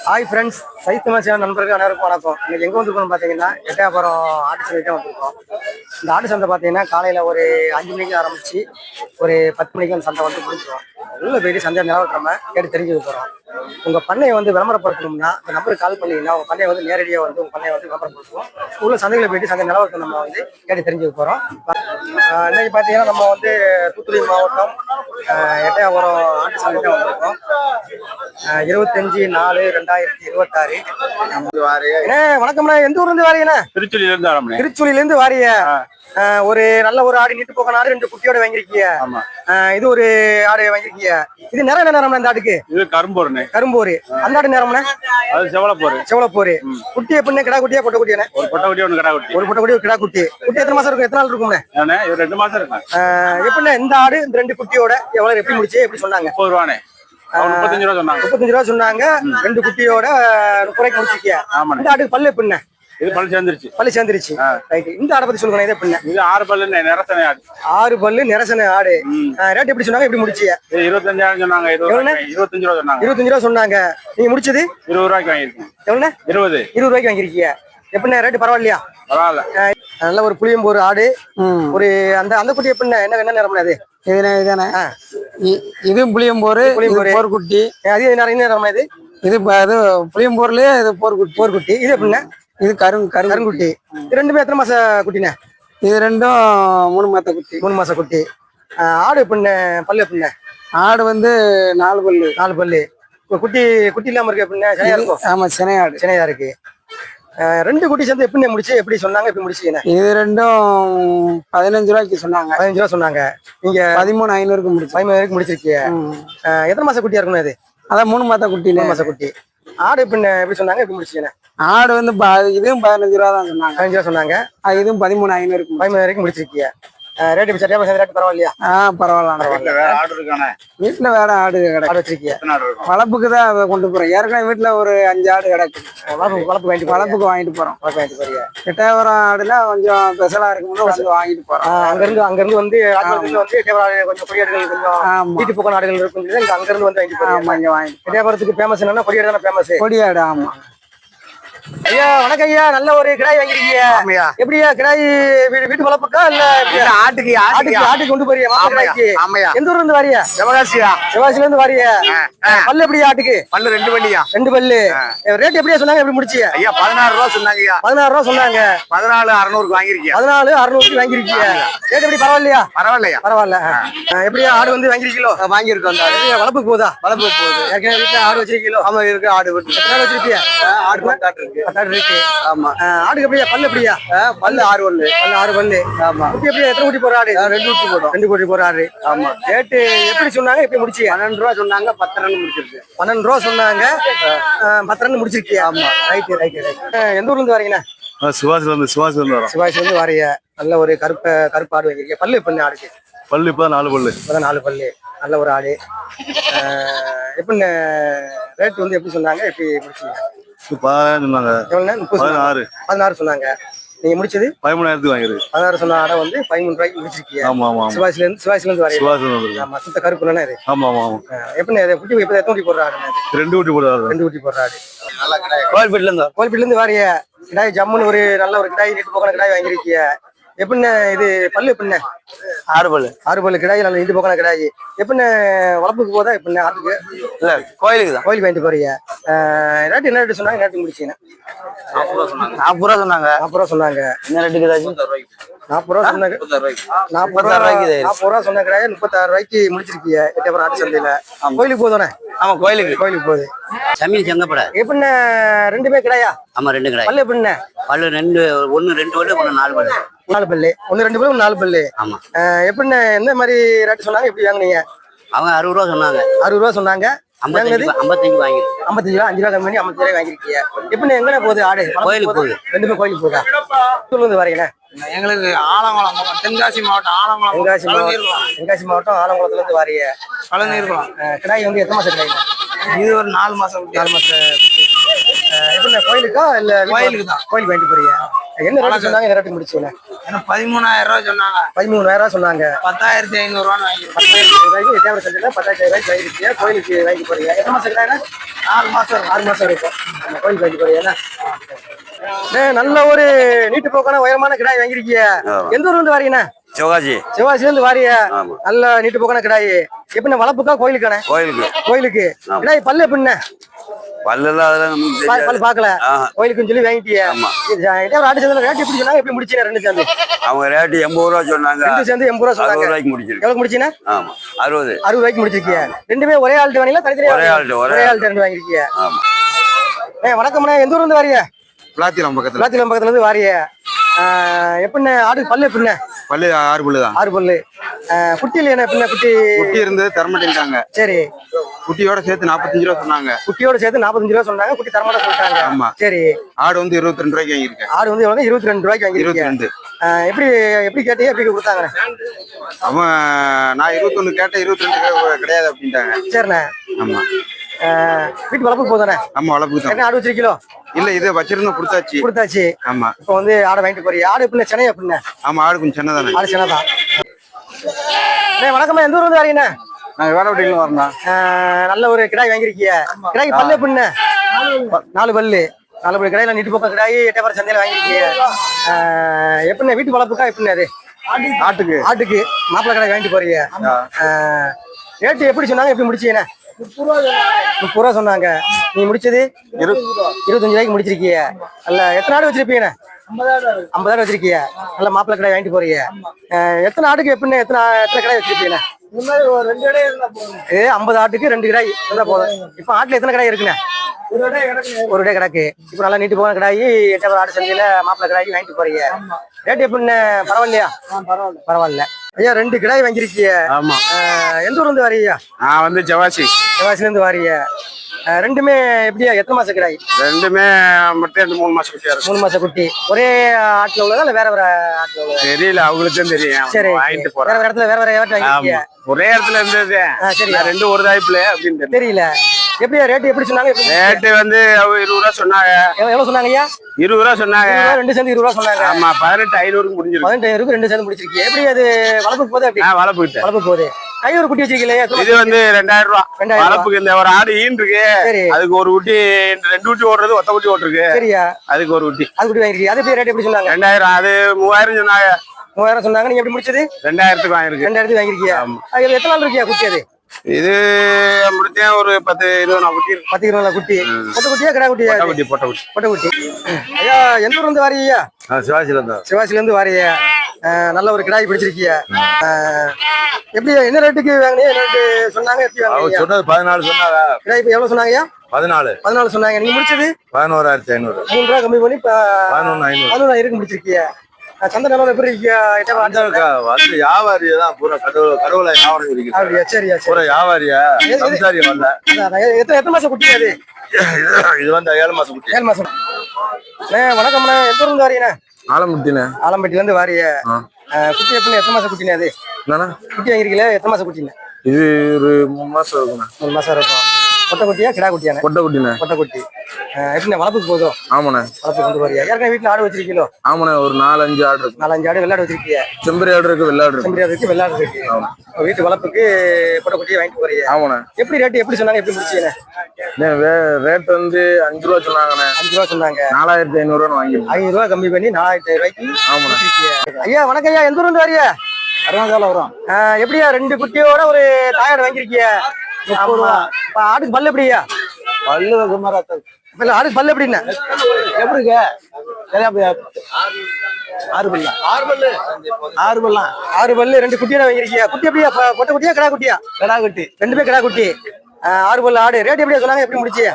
Hi friends, சைத்தமிழ் channel நண்பர்கள் அனைவருக்கும் வணக்கம். இன்னைக்கு எங்கே வந்துருக்கோம்னு பார்த்தீங்கன்னா எட்டயபுரம் ஆட்டு சந்தைக்கு வந்திருக்கோம். இந்த ஆட்டு சந்தை பார்த்தீங்கன்னா காலையில் ஒரு 5 மணிக்கு ஆரம்பிச்சு ஒரு 10 மணிக்கு அந்த சந்தை வந்து முடிஞ்சிடும். உள்ள போயிட்டு சந்தை நிலவரத்தை கேட்டு தெரிஞ்சுக்க போகிறோம். உங்கள் பண்ணையை வந்து விளம்பரப்படுத்தணும்னா இந்த நம்பருக்கு கால் பண்ணிங்கன்னா உங்கள் பண்ணையை வந்து நேரடியாக வந்து உங்கள் பண்ணையை வந்து விளம்பரப்படுத்துவோம். உள்ள சந்தைகளை போயிட்டு சந்தை நிலவரத்தை நம்ம வந்து கேட்டு தெரிஞ்சுக்க போகிறோம். இன்னைக்கு பார்த்தீங்கன்னா நம்ம வந்து தூத்துக்குடி மாவட்டம் எட்டயபுரம் ஆட்டு சந்தை தான் வந்திருக்கோம். 25/4/2026. வணக்கம்ண்ணா, எந்த ஊர்ல இருந்து வாரீங்கண்ணா? திருச்சுழியில இருந்து வாரிய. ஒரு நல்ல ஒரு ஆடு நீட்டு போக ஆடு 2 குட்டியோட வாங்கிருக்கீங்க. இது ஒரு ஆடு வாங்கிருக்கீங்க. இது நிறைய நேரம் இந்த ஆட்டுக்கு இது கரும்போரு. அந்த ஆடு நேரம்ண்ணா செவலப்போரு. குட்டி எப்படின்னு கிடா குட்டியா பொட்டை குட்டியாண்ணே? ஒரு பொட்டை குட்டி ஒரு பொட்டை குட்டி ஒரு கிடா குட்டி. குட்டி எத்தனை மாசம் இருக்கும்? எத்தனை நாள் இருக்கும்ண்ணே? 2 மாசம் இருக்கும். எப்படின்னா இந்த ஆடு இந்த 2 குட்டியோட எவ்வளவு எப்படி முடிச்சு எப்படி சொன்னாங்க? 35 ரூபா சொன்னாங்க. 2 குட்டியோட 30 ரூபாய்க்கு முடிச்சிருக்கியா? இந்த ஆட்டுக்கு பல்லு எப்படின்னு? இது பல்லு சேர்ந்துருச்சு. ரைட். இந்த ஆடை பத்தி சொல்லுங்க. இது எப்படின்னு? இது 6 பல்லு நிரசனை ஆடு. 6 பல்லு நிரசனை ஆடு. ரேட் எப்படி சொன்னாங்க? எப்படி முடிச்சியா? 25 சொன்னாங்க. 25 ரூபா சொன்னாங்க. 25 ரூபா சொன்னாங்க. நீங்க முடிச்சது 20 ரூபாய்க்கு வாங்கிருக்கீங்க. எவ்வளவு? 20 ரூபாய்க்கு வாங்கிருக்கீங்க. எப்படின்னா ரேட் பரவாயில்லையா? பரவாயில்ல. நல்ல ஒரு புளியம்போரு ஆடு. ஒரு அந்த குட்டி எப்படின்னா என்ன நேரம்னா? அது இதுதானே இதுவும் புளியம்போரு போர்க்குட்டி. அது நேரம் இது இது புளியம்போர்லயே இது போர்க்குட்டி. இது எப்படின்னா? இது கருங்குட்டி. இது ரெண்டுமே எத்தனை மாச குட்டினே? இது ரெண்டும் 3 மாச குட்டி. 3 மாச குட்டி. ஆடு எப்படின்னு? பல்லு எப்படின்னு? ஆடு வந்து 4 பல்லு. 4 பல்லு. குட்டி இல்லாம இருக்கு எப்படின்னா? சனையா இருக்கும். ஆமா, சினையா இருக்கு. 2 குட்டி சேர்ந்து எப்படி முடிச்சு எப்படி சொன்னாங்க? எப்படி முடிச்சீங்க? இது ரெண்டும் 15 ரூபாய்க்கு சொன்னாங்க. 15 ரூபா சொன்னாங்க. நீங்க 13,500 முடிச்சு 13,500 முடிச்சிருக்கீங்க. எத்தனை மாச குட்டியா இருக்கணும்? அது அதான் 3 மாச குட்டி. 3 மாச குட்டி. ஆடு எப்படி சொன்னாங்க? எப்படி முடிச்சீங்க? ஆடு வந்து இதுவும் 15 ரூபா தான் சொன்னாங்க. 15 ரூபா சொன்னாங்க. இதுவும் 13,500. 13,500 முடிச்சிருக்கீங்க. ரேட் எப்படி சரியா ரேட் பரவாயில்லையா? பரவாயில்ல. வீட்டுல வேற ஆடு வச்சிருக்கீங்க. வளர்ப்புக்கு தான் அதை கொண்டு போறோம். ஏற்கனவே வீட்டுல ஒரு 5 ஆடு கிடக்கு. வளர்ப்புக்கு வாங்கிட்டு போறோம். எட்டயபுரம் ஆடுல கொஞ்சம் ஸ்பெஷலா இருக்கும்னு வந்து வாங்கிட்டு போறோம். அங்கிருந்து வந்து கொஞ்சம் கொடியாடுகள் கொஞ்சம் வீட்டு போக்க ஆடுகள் இருக்கும். அங்கிருந்து வந்து வாங்கிட்டு எட்டயபுரத்துக்கு ஃபேமஸ் என்னன்னா கொடியாடு தானே ஃபேமஸ். கொடியாடு. ஆமா ஐயா, வணக்கம் ஐயா. நல்ல ஒரு கிடாய் வாங்கிருக்கீங்க. எப்படியா கிடாய்? வீட்டு வளர்ப்புக்கா இல்ல ஆட்டுக்கு கொண்டு போறியா? எந்த ஊர்ல இருந்து வாரியா? சிவகாசில இருந்து வாரியா? பல்லு எப்படியா ஆட்டுக்கு? பல்லு 2 பல்லியா? 2 பல்லு. ரேட் எப்படியா சொன்னாங்க? எப்படி முடிச்சியா? ஐயா 16 ரூபா சொன்னாங்க. 16 ரூபா சொன்னாங்க. 14,600 வாங்கிருக்கீங்க. 14,600 வாங்கிருக்கீங்க. ரேட் எப்படி பரவாயில்லையா? பரவாயில்ல. எப்படியா ஆடு வந்து வாங்கிருக்கீங்களோ? வாங்கிருக்கோம். வளர்ப்புக்கு போகுதா? வளர்ப்புக்கு போகுது. ஏற்கனவே வீட்டுல ஆடு வச்சிருக்கீங்களோ? ஆமா இருக்கு. ஆடு வச்சிருக்கியா? ஆடு இருக்கு. இருக்கு. ஆமா. ஆடுக்கு எப்படியா? பல்லு எப்படியா? பல்லு 6 பல்லு. 6 பல்லு. ஆமா. குட்டி எப்படியா? எத்தனை குட்டி போற ஆடு? 2 குட்டி போடும். 2 குட்டி போற ஆடு. ஆமா. ரேட்டு எப்படி சொன்னாங்க? எப்படி முடிச்சு? 12 ரூபா சொன்னாங்க. 10 ரன் முடிச்சிருக்கு. 12 ரூபா சொன்னாங்க. 10 ரன் முடிச்சிருக்கியா? ஆமா. ரைட். எந்த ஊர்ல இருந்து வரீங்கண்ணா? சிவாசில இருந்து வாரிய. நல்ல ஒரு கருப்பு ஆடு வாங்கிருக்கீங்க. பல்லு எப்படின்னு ஆடுக்கு? பல்லு இப்பதான் 4 பல்லு. 4 பல்லு. நல்ல ஒரு ஆடு. எப்படின்னு ரேட் வந்து எப்படி சொன்னாங்க? எப்படி முடிச்சீங்க? 16 சொன்னாங்க. நீங்க முடிச்சது 13,000 வாங்கிருக்கு. 16 சொன்ன ஆடை வந்து 13 ரூபாய்க்கு முடிச்சிருக்கீங்க. ஆமா. சிவாசில இருந்து வரீங்க. ஆமா, சுத்த கருப்பு இது. ஆமா. எப்படி குட்டி இப்ப எத்தனை குட்டி போடுற ஆடு? 2 குட்டி போடுறாரு. 2 குட்டி போடுற ஆடு. கோயில்பேட்ல இருந்து வாரிய. கிடாய் ஜம்முன்னு ஒரு நல்ல ஒரு கிடாய் நீட்டு போக்கிற கிடாய் வாங்கிருக்கீங்க. எப்படின்னு இது பல்லு எப்படின்னு? 6 பல்லு. 6 பல்லு கிடாய். நல்ல நீட்டு போக்கிற கிடாய். எப்படின்னு வளர்ப்புக்கு போதா? எப்படின்னு ஆட்டுக்கு? இல்ல, கோயிலுக்கு வாங்கிட்டு போறீங்க. ரேட் என்ன ரேட்டு சொன்னாங்க? ரேட்டு முடிச்சீங்கன்னா 40 ரூபா சொன்னாங்க. 40 ரூபா சொன்னாங்க. என்ன ரேட்டுக்கு ஏதாச்சும்? 40 ரூபா சொன்னாங்க. 40 ரூபா சொன்ன கிடாய் 36 ரூபாய்க்கு முடிச்சிருக்கீங்க. எட்டயபுரம் ஆட்டு சந்தையில. கோயிலுக்கு போதானே? ஆமா, கோயிலுக்கு போகுது. சமையல் செங்கப்பட. எப்படின்னு 2 கிடாயா? ஆமா, 2 கிடாய். பல்லு எப்படின்னு? பல்லு 1 2 பல்லு 1 4 பல்லு. 4 பல்லு. 1 2 பல்லு 4 பல்லு. ஆமா. எப்படின்னு எந்த மாதிரி ரேட்டு சொன்னாங்க? எப்படி வாங்கினீங்க? அவங்க 60 ரூபா சொன்னாங்க. 60 ரூபா சொன்னாங்க. 55 வாங்கி 55 ரூபா. 5 ரூபா கம்மி பண்ணி 55 ரூபாய் வாங்கிருக்கீங்க. எப்படி எங்க போகுது ஆடு? கோயிலுக்கு போகுது. 2 கோயிலுக்கு போகுதா? இருந்து வரீங்கண்ணா? எங்களுக்கு ஆலங்குளம், தென்காசி மாவட்டம் ஆலங்குளம். தென்காசி மாவட்டம் ஆலங்குளத்துல இருந்து வாரிய. கிடாய் வந்து எத்தனை மாசம் கிடாய்? இது ஒரு 4 மாசம். 4 மாசம். எப்படி கோயிலுக்கா இல்ல? கோயிலுக்கு தான். கோயிலுக்கு வாங்கிட்டு போறீங்க. என்ன ரேட்டு சொன்னாங்க, என்ன ரேட்டுக்கு முடிச்சீங்க? 13,000 ரூபாய் சொன்னாங்க. 13,000 சொன்னாங்க. 10,500 ரூபான்னு வாங்கி 10,000 ரூபாய்க்கு எட்டாவது சந்தையில 10,000 ரூபாய்க்கு வாங்கிருக்கீங்க. கோயிலுக்கு வாங்கி போறீங்க. எத்தனை மாசம் கிடாய்னா? 4 மாசம் 6 மாசம் இருக்கும். நம்ம கோயிலுக்கு வாங்கி போறீங்க. நல்ல ஒரு நீட்டு போக்கான உயரமான கிடாய் வாங்கிருக்கீங்க. எந்த ஊர்ல இருந்து வாரீங்கண்ணா? சிவகாசி. சிவாசில இருந்து வாரிய. நல்ல நீட்டு போக்கான கிடாய். எப்படின்னா வளர்ப்புக்கா கோயிலுக்கானே? கோயிலுக்கு. கிடாய் பல்லு எப்படின்னா? பல்லெல்லாம் அதெல்லாம் பல்லு பாக்கல. கோயிலுக்குன்னு சொல்லி வாங்கிட்டியா? ஒரு ஆட்டு சந்தையில ரேட் எப்படி சொன்னாங்க, எப்படி முடிச்சீங்க? ரெண்டு சேர்ந்து அவங்க ரேட்டு 80 ரூபா சொன்னாங்க. ரெண்டு சேர்ந்து 80 ரூபா சொன்னாங்க. 60 ரூபாய்க்கு முடிச்சிருக்கு. எவ்வளவு முடிச்சீங்க? ஆமா 60 ரூபாய்க்கு முடிச்சிருக்கீங்க. ரெண்டுமே ஒரே ஆள்கிட்ட வாங்கிங்களா தனித்தனியா? ஒரே ஆள்கிட்ட ரெண்டு வாங்கிருக்கீங்க. வணக்கம்ண்ணா, எந்த ஊர்ல இருந்து வாரிய? பிளாத்திரம் பக்கத்துல இருந்து வாரிய. எப்படின்னு ஆடு பல்லு எப்படின்னு? பல்லு 6 பல்லு தான். 6 பல்லு. குட்டியில என்ன எப்படின்னா? குட்டி இருந்து தரமாட்டேன்ட்டாங்க. சரி. குட்டியோட சேர்த்து 45 ரூபா சொன்னாங்க. குட்டியோட சேர்த்து 45 ரூபா சொன்னாங்க. குட்டி தரமாட்ட சொல்லிட்டாங்க. ஆமா. சரி. ஆடு வந்து 22 ரூபாய்க்கு வாங்கியிருக்கேன். ஆடு வந்து எவ்வளவு? 22 ரூபாய்க்கு வாங்கிருக்கீங்க. 22. எப்படி கேட்டீங்க, எப்படி கொடுத்தாங்க? அவன் நான் 21 கேட்டேன், 22 கிடையாது அப்படின்ட்டாங்க. சரிண்ணே. ஆமா. வீட்டு வளர்ப்பு போதானே? ஆமா வளர்ப்பு தான். ஆடு வச்சிருக்கீங்களோ? இல்ல இதை வச்சிருந்தோம், கொடுத்தாச்சு. ஆமா. இப்போ வந்து ஆடை வாங்கிட்டு போறீங்க. ஆடு எப்படின்னா? சென்னை எப்படின்னா? ஆமா ஆடு கொஞ்சம் சின்னதானே. ஆடு சின்னதான். வணக்கம்மா, எந்த ஊர் வந்து வரீங்கண்ணா? நாங்க வேலை வீட்டுல வரணும். நல்ல ஒரு கிடாய் வாங்கிருக்கீங்க. கிடாய் பல்லு எப்படின்னா? 4 பல்லு. 4 பல்லு கிடாயில நீட்டு போக்க கிடாய் எட்டயபுரம் சந்தையில வாங்கிருக்கீங்க. எப்படின்னா வீட்டு வளர்ப்புக்கா எப்படின்னா? அது ஆட்டுக்கு மாப்பிள்ளை கிடாய் வாங்கிட்டு போறீங்க. ரேட்டு எப்படி சொன்னாங்க, எப்படி முடிச்சீங்கண்ணா? 30 ரூபா சொன்னாங்க. நீ முடிச்சது 25 ரூபாய்க்கு முடிச்சிருக்கீங்க. அல்ல எத்தனை ஆடு வச்சிருப்பீங்கண்ணா? 50 ஆடு வச்சிருக்கீங்க. நல்ல மாப்பிள்ளை கடை வாங்கிட்டு போறீங்க. எத்தனை ஆடுக்கு எப்படின்னு எத்தனை கடை வச்சிருப்பீங்கண்ணா? 50 ஆட்டுக்கு 2 கடாய் இருந்தா போதும். இப்ப ஆட்டுல எத்தனை கடாய் இருக்குண்ணா? ஒரு டே கிடக்கு. இப்ப நல்லா நீட்டு போன கடாயி எட்டயபுரம் ஆடு சந்தையில மாப்பிள்ளை கடாயி வாங்கிட்டு போறீங்க. ரேட் எப்படின்னு? பரவாயில்லையா? பரவாயில்ல. ஐயா 2 கிடாய் வாங்கிருக்கீங்க. ஆமா. எந்த ஊர்ல இருந்து வரீங்க? நான் வந்து சிவாசில இருந்து வரீங்க. ரெண்டுமே எப்படியா? எத்தனை மாசம் கிடாய்? ரெண்டுமே மட்டும் 3 மாசம் குட்டியா இருக்கு. 3 மாசம் குட்டி. ஒரே ஆட்டுல உள்ளதா இல்ல வேற ஆட்டுல உள்ளதா? தெரியல, அவங்களுக்கும் தெரியும். சரி. வாங்கிட்டு போறேன். வேற இடத்துல வேற வாங்கிருக்கீங்க. ஒரே இடத்துல இருந்தது. சரி. ரெண்டு ஒரு தாய்ப்புல அப்படின்னு தெரியல. எப்படியா ரேட் எப்படி சொன்னாங்க? ரேட்டு வந்து 20 ரூபா சொன்னாங்க. எவ்வளவு சொன்னாங்க ஐயா? 20 ரூபா சொன்னாங்க. 2 சேர்ந்து 20 ரூபா சொன்னாங்க. ஆமா 18,500 முடிஞ்சிருக்கு. 18,500 2 சேர்ந்து முடிச்சிருக்கீங்க. எப்படி அது வளர்ப்புக்கு போகுது? அப்படி வளர்ப்பு போகுது. கை ஒரு குட்டி வச்சிருக்கீங்களா? இது வந்து 2000 ரூபா. வளர்ப்புக்கு இந்த ஒரு ஆடு ஈன் இருக்கு. அதுக்கு ஒரு குட்டி 2 குட்டி ஓடுறது, ஒத்த குட்டி ஓட்டுருக்கு. சரியா? அதுக்கு ஒரு குட்டி. அது குட்டி வாங்கிருக்கீங்க. அது ரேட் எப்படி சொன்னாங்க? 2000. அது 3000 சொன்னாங்க. 3000 சொன்னாங்க. நீங்க எப்படி முடிச்சது? 2000க்கு வாங்கிருக்கு. 2000க்கு வாங்கிருக்கீங்க. அது எத்தனை நாள் இருக்கியா குட்டி? அது இது முடிச்சேன் ஒரு 10-20 குட்டி. 10-20 குட்டி. பொட்டை குட்டியா கடா குட்டியா? பொட்டை குட்டி. ஐயா எந்த ஊர்ல இருந்து வாரீங்க? சிவாசில இருந்து வாரீங்க. நல்ல ஒரு கிடாய் பிடிச்சிருக்கீங்க. எப்படி என்ன ரேட்டுக்கு வாங்கினீங்க? என்ன ரேட்டு சொன்னாங்க? எப்படி வாங்குனீங்க? சொன்னது 14 சொன்னாங்க. கிடாய் இப்ப எவ்வளவு சொன்னாங்கய்யா? 14 சொன்னாங்க. நீங்க முடிச்சது 11,500. 3 ரூபா கம்மி பண்ணி 11,500 முடிச்சிருக்கீங்க. சந்தை நிலவரம் எப்படி இருக்கு? வியாபாரியா பூரா கடவுளை வியாபாரம். சரியா? பூரா வியாபாரியா சம்சாரியா வரல. எத்தனை மாசம் குட்டி அது? இது வந்து 7 மாசம் குட்டி. 7 மாசம். வணக்கம்ண்ணா, எந்த ஊர்ல இருந்து வாரீங்க? ஆலம்பட்டில இருந்து வாரிய. குட்டி எப்படி எத்தனை மாசம் குட்டினே? அது குட்டி வாங்கிருக்கீங்களா? எத்தனை மாசம் குட்டினே? இது ஒரு 3 மாசம் இருக்குண்ணா. 3 மாசம் இருக்கும். பொட்டை குட்டியா கிடா குட்டியானே? பொட்டை குட்டி. எப்படி வளர்ப்புக்கு போதும்? ஆமாண்ணே. வளர்ப்பு கொண்டு போறியா? ஏற்கனவே வீட்டுல ஆடு வச்சிருக்கீங்களோ? ஆமாண்ணே, ஒரு 4-5 ஆடு இருக்கு. 4-5 ஆடு வெள்ளாடு வச்சிருக்கீங்க. செம்பரி ஆடு இருக்கு, வெள்ளாடு இருக்கு. செம்பரி ஆடு இருக்கு, வெள்ளாடு இருக்கு. வீட்டு வளர்ப்புக்கு பொட்டை குட்டியை வாங்கிட்டு போறீங்க. ஆமாண்ணே. எப்படி ரேட் எப்படி சொன்னாங்க, எப்படி முடிச்சீங்க? ரேட் வந்து 5 ரூபா சொன்னாங்கண்ணே. 5 ரூபா சொன்னாங்க. 4,500 வாங்கி 5 ரூபா கம்மி பண்ணி 4,500 ரூபாய்க்கு. ஐயா வணக்கம் ஐயா, எந்த ஊர்ல இருந்து வாரிய? வரும். எப்படியா 2 குட்டியோட ஒரு தாயாடு வாங்கிருக்கீங்க? 30 ரூபா. ஆடுக்கு பல்லு எப்படியா? பல்லு சுமாரா இல்ல ஆடுக்கு பல்லு எப்படின்னா? எப்படிங்க? 6 பல்லு. 6 பல்லு 2 குட்டியோட வாங்கிருக்கீங்க. குட்டி எப்படியா? பொட்டை குட்டியா கிடா குட்டியா? கடா குட்டி. ரெண்டுமே கிடா குட்டி. 6 பல்லு ஆடு. ரேட் எப்படியா சொன்னாங்க, எப்படி முடிச்சு?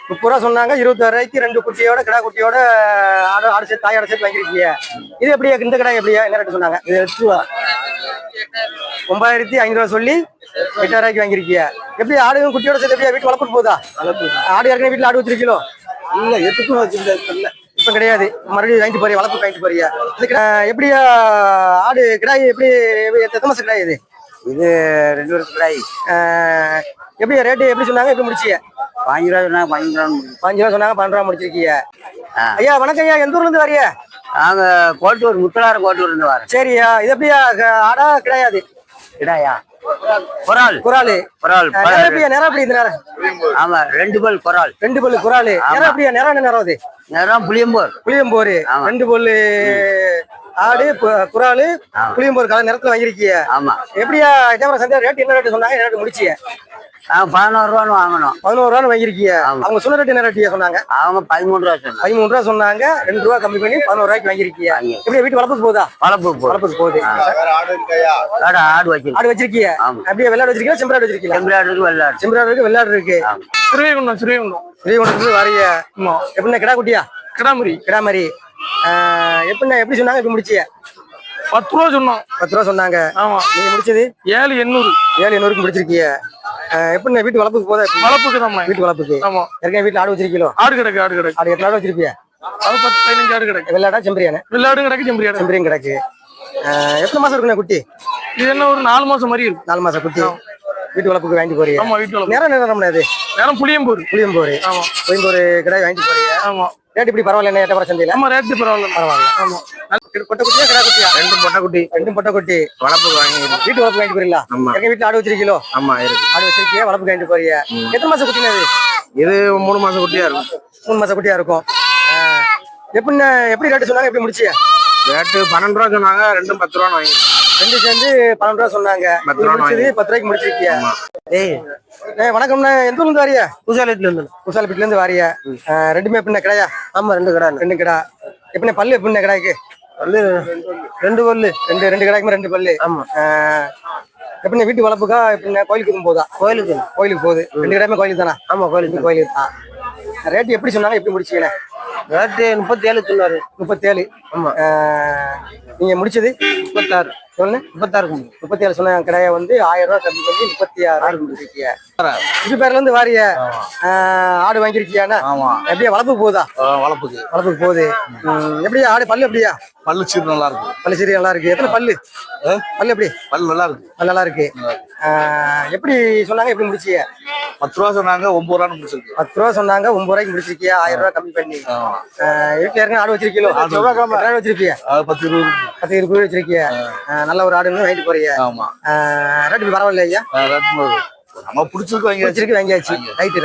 30 ரூபா சொன்னாங்க. 26 ரூபாய்க்கு 2 குட்டியோட கிடா குட்டியோட ஆடு சேர்த்து தாயோட சேர்த்து வாங்கிருக்கீங்க. இது எப்படியா? இந்த கடை எப்படியா? என்ன ரேட்டு சொன்னாங்க? 8 ரூபா. 9,500 ரூபா சொல்லி 8,000 ரூபாய்க்கு வாங்கிருக்கீங்க. எப்படி ஆடு குட்டியோட சேர்த்து எப்படியா வீட்டு வளர்ப்புக்கு போதா? ஆடு ஏற்கனவே வீட்டுல ஆடு வச்சிருக்கீங்களோ? இல்ல 8 வச்சிருந்தா இப்ப கிடையாது. மறுபடியும் வாங்கிட்டு போறீங்க, வளர்ப்பு வாங்கிட்டு போறீங்க. எப்படியா ஆடு கிடாய் எப்படி? எத்தனை மாசம் கிடாய் இது? இது 2 வருஷம் கிடாய். எப்படியா ரேட்டு எப்படி சொன்னாங்க, எப்படி முடிச்சீங்க? பாஞ்சு ரூபா சொன்னா 15 ரூபா 5 ரூபா சொன்னாங்க 12 ரூபா முடிச்சிருக்கீங்க. ஆ. ஐயா வணக்கம் ஐயா, எந்த ஊர்ல இருந்து வரீங்க? நாங்க கோட்டூர் முத்தலாறு கோட்டூர் இருந்து வரோம். சரியா, இது எப்படியா ஆடா கிடையாது? இடாயா குரால் குறாலு. குரால் நேரம் எப்படியா? நேரம் எப்படி இந்த நேரம்? ஆமா 2 பல் குரால். 2 பல்லு குறாலு. நேரம் எப்படியா? நேரம் என்ன நேரம் அது? நேரம் புளியம்போர். புளியம்போரு. ஆமா. 2 பல்லு ஆடு குறாலு ஆமா. புளியம்போர் கலர் நேரத்துல வாங்கிருக்கீங்க. ஆமா. எப்படியா கேமரா சந்தை ரேட் என்ன ரேட் சொன்னாங்க? என்ன ரேட் முடிச்சிய? 11 ரூபான்னு வாங்கணும். 11 ரூபான்னு வாங்கிருக்கீங்க. ஆமா. அவங்க சொன்ன ரேட் என்ன ரேட்டியா சொன்னாங்க? அவங்க 13 ரூபா சொன்னாங்க. 13 ரூபா சொன்னாங்க. 2 ரூபா கம்மி பண்ணி 11 ரூபாய்க்கு வாங்கிருக்கீங்க. வாங்கி. எப்படியா வீட்டு வளர்ப்புக்கு போகுதா? வளர்ப்புக்கு போகுது. ஆடு வச்சிருக்கோம். ஆடு வச்சிருக்கீங்க? ஆமா. அப்படியே வெள்ளாடு வச்சிருக்கீங்களா செம்பராடு வச்சிருக்கீங்களா? செம்பராடு இருக்கு வெள்ளாடு. செம்பராடு இருக்கு வெள்ளாடு இருக்கு. ஸ்ரீகுண்டம் ஸ்ரீகுண்டத்துக்கு வாரிய. ஆமா எப்படின்னா கிடா குட்டியா? கிடாமரி கிடா மாதிரி. எப்படின்னா எப்படி சொன்னாங்க? எப்படி முடிச்சிய? 10 ரூபா சொன்னோம். 10 ரூபா சொன்னாங்க. ஆமா நீங்க முடிச்சது 7,800 7,800 முடிச்சிருக்கீங்க. எப்படின்னா வீட்டு வளர்ப்புக்கு போதா? வளர்ப்புக்கு தான் வீட்டு வளர்ப்புக்கு. ஆமா ஏற்கனவே வீட்டுல ஆடு வச்சிருக்கீங்களோ? ஆடு கிடக்கு ஆடு எத்தனை ஆடு வச்சிருப்பியா? அது 10-15 ஆடு கிடக்கு. வெள்ளாடா செம்பரியானே? வெள்ளாடும் கிடக்கு செம்பரியாடு. செம்பரியும் கிடக்கு. எத்தனை மாசம் இருக்குண்ணா குட்டி? இது என்ன ஒரு 4 மாசம் மாதிரி இருக்கு. 4 மாசம் குட்டி. வீட்டு வளர்ப்புக்கு வாங்கிட்டு போறீங்க? ஆமா வீட்டு வளர்ப்பு. நேரம் நேரம் அது நேரம் புளியம்போர். புளியம்போரு. ஆமா புளியம்போரு கிடாய் வாங்கிட்டு போறீங்க. ஆமா ரேட் இப்படி பரவாயில்ல என்ன எட்டப்பற சந்தையில? ஆமா ரேட்டு பரவாயில்ல. பரவாயில்ல. ஆமா பொட்டை குட்டியா கிடா குட்டியா? 2 பொட்டை குட்டி ரெண்டும் பொட்டை குட்டி. வளர்ப்புக்கு வாங்கி. வீட்டு வளர்ப்பு வாங்கிட்டு போறீங்களா? ஆமா. எங்க வீட்டுல ஆடு வச்சிருக்கீங்களோ? ஆமா இருக்கு. ஆடு வச்சிருக்கீங்க வளர்ப்பு வாங்கிட்டு போறீங்க. எத்தனை மாசம் குட்டினா இது? இது 3 மாசம் குட்டியா இருக்கும். 3 மாசம் குட்டியா இருக்கும். எப்படின்னா எப்படி ரேட்டு சொன்னாங்க? எப்படி முடிச்சியா? ரேட்டு 12 ரூபா சொன்னாங்க. 2 10 ரூபா வாங்கி. 2 சேர்ந்து 12 ரூபா சொன்னாங்க. 10 ரூபா முடிச்சது 10 ரூபாய்க்கு முடிச்சிருக்கியா? வணக்கம்ண்ணா, எந்த ஊர்ல இருந்து வாரியா? பூசாலத்துல இருந்து. பூசாலப்பட்டில இருந்து வாரியா? ரெண்டுமே எப்படின்னா கிடாயா? ஆமா 2 கடை. 2 கிடா. எப்படின்னா பல்லு எப்படின்னா கிடாய்க்கு? பல்லு 2 பல்லு. 2 கிடாய்க்குமே 2 பல்லு. ஆமா. எப்படின்னா வீட்டு வளர்ப்புக்கா? எப்படின்னா கோயிலுக்கு போதா? கோயிலுக்கு போகுது. 2 கிடாயுமே கோயிலுக்கு தானா? ஆமா கோயிலுக்கு தான். ரேட்டு எப்படி சொன்னாங்க? எப்படி முடிச்சீங்கண்ணே? ரேட்டு 37 சொன்னாரு. 37. ஆமா. நீங்க முடிச்சது 36. சொல்லு. 36. 37 சொன்னாங்க. கிடாய வந்து 1000 ரூபாய் கம்மி பண்ணி 36 முடிச்சிருக்கீங்க. இது பேர்ல இருந்து வாரிய. ஆடு வாங்கிருக்கியாண்ணா? ஆமா. எப்படியா வளர்ப்புக்கு போகுதா? வளர்ப்புக்கு போகுது. எப்படியா ஆடு பல்லு? எப்படியா பல்லு சீர் நல்லா இருக்கு. பல்லு சரி நல்லா இருக்கு. எத்தனை பல்லு? பல்லு எப்படி? பல்லு நல்லா இருக்கு. நல்லா இருக்கு. எப்படி சொன்னாங்க? எப்படி முடிச்சிய? 10 ரூபா சொன்னாங்க. 9 ரூபான்னு முடிச்சிருக்கு. 10 ரூபா சொன்னாங்க. 9 ரூபாய்க்கு முடிச்சிருக்கியா? 1000 ரூபாய் கம்மி பண்ணி. வீட்டுல ஏற்கனவே ஆடு வச்சிருக்கீங்களோ? ஆடு வச்சிருப்பியா? 10-20 வச்சிருக்கியா? நல்ல ஒரு ஆடுன்னு வாங்கிட்டு போறீங்க. ஆமா. ரேட்டு பரவாயில்ல ஐயா? நம்ம பிடிச்சிருக்கு வாங்கி. வாங்கியாச்சு. ரைட்டு.